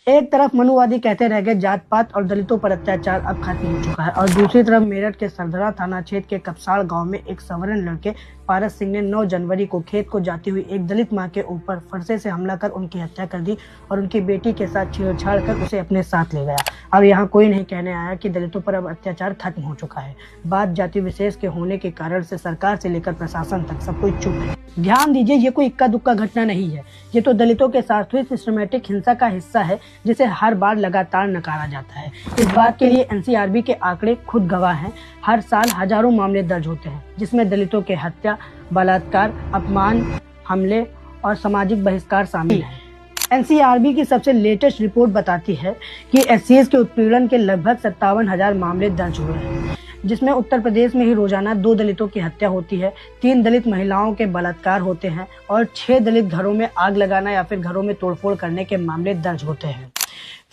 एक तरफ मनुवादी कहते रह गए जात पात और दलितों पर अत्याचार अब खत्म हो चुका है, और दूसरी तरफ मेरठ के सरधरा थाना क्षेत्र के कपसाड़ गांव में एक सवर्ण लड़के पारस सिंह ने 9 जनवरी को खेत को जाती हुई एक दलित मां के ऊपर फरसे से हमला कर उनकी हत्या कर दी और उनकी बेटी के साथ छेड़छाड़ कर उसे अपने साथ ले गया। अब यहाँ कोई नहीं कहने आया कि दलितों पर अब अत्याचार खत्म हो चुका है। बात जाति विशेष के होने के कारण से सरकार से लेकर प्रशासन तक सब कोई चुप है। ध्यान दीजिए, ये कोई इक्का दुक्का घटना नहीं है, ये तो दलितों के साथ हुई सिस्टमेटिक हिंसा का हिस्सा है जिसे हर बार लगातार नकारा जाता है। इस बात के लिए एनसीआरबी के आंकड़े खुद गवाह हैं। हर साल हजारों मामले दर्ज होते हैं जिसमें दलितों के हत्या, बलात्कार, अपमान, हमले और सामाजिक बहिष्कार शामिल है। एनसीआरबी की सबसे लेटेस्ट रिपोर्ट बताती है कि एससीएस के उत्पीड़न के लगभग 57,000 मामले दर्ज हुए हैं, जिसमें उत्तर प्रदेश में ही रोजाना 2 दलितों की हत्या होती है, 3 दलित महिलाओं के बलात्कार होते हैं और 6 दलित घरों में आग लगाना या फिर घरों में तोड़फोड़ करने के मामले दर्ज होते हैं।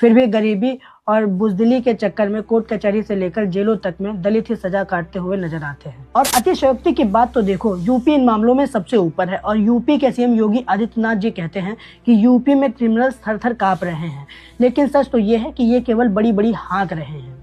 फिर भी गरीबी और बुजदिली के चक्कर में कोर्ट कचहरी से लेकर जेलों तक में दलित ही सजा काटते हुए नजर आते हैं। और अतिशयोक्ति की बात तो देखो, यूपी इन मामलों में सबसे ऊपर है और यूपी के सीएम योगी आदित्यनाथ जी कहते हैं कि यूपी में क्रिमिनल्स थर-थर कांप रहे हैं, लेकिन सच तो ये है कि ये केवल बड़ी बड़ी हाँक रहे हैं।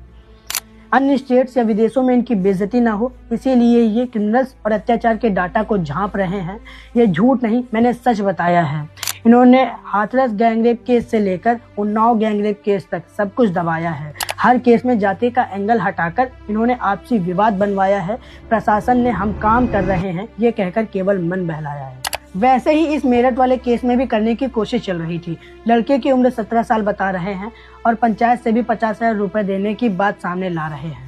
अन्य स्टेट्स या विदेशों में इनकी बेइज्जती ना हो, इसीलिए ये क्रिमिनल्स और अत्याचार के डाटा को झांप रहे हैं। ये झूठ नहीं, मैंने सच बताया है। इन्होंने हाथरस गैंगरेप केस से लेकर उन्नाव गैंगरेप केस तक सब कुछ दबाया है। हर केस में जाति का एंगल हटाकर इन्होंने आपसी विवाद बनवाया है। प्रशासन ने हम काम कर रहे हैं ये कहकर केवल मन बहलाया है। वैसे ही इस मेरठ वाले केस में भी करने की कोशिश चल रही थी। लड़के की उम्र 17 साल बता रहे हैं और पंचायत से भी 50,000 रुपए देने की बात सामने ला रहे हैं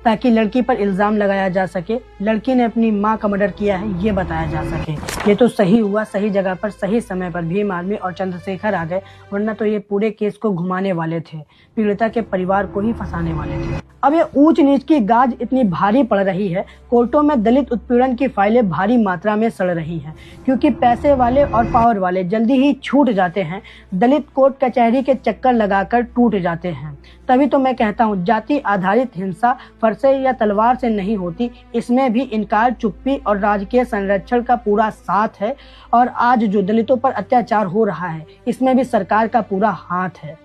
ताकि लड़की पर इल्जाम लगाया जा सके, लड़की ने अपनी मां का मर्डर किया है ये बताया जा सके। ये तो सही हुआ, सही जगह पर सही समय पर भीम आर्मी और चंद्रशेखर आ गए, वरना तो ये पूरे केस को घुमाने वाले थे, पीड़िता के परिवार को ही फंसाने वाले थे। अब ये ऊंच नीच की गाज इतनी भारी पड़ रही है, कोर्टों में दलित उत्पीड़न की फाइलें भारी मात्रा में सड़ रही हैं, क्योंकि पैसे वाले और पावर वाले जल्दी ही छूट जाते हैं। दलित कोर्ट कचहरी के चक्कर लगाकर टूट जाते हैं। तभी तो मैं कहता हूँ, जाति आधारित हिंसा फरसे या तलवार से नहीं होती, इसमें भी इनकार, चुप्पी और राजकीय संरक्षण का पूरा साथ है। और आज जो दलितों पर अत्याचार हो रहा है इसमें भी सरकार का पूरा हाथ है।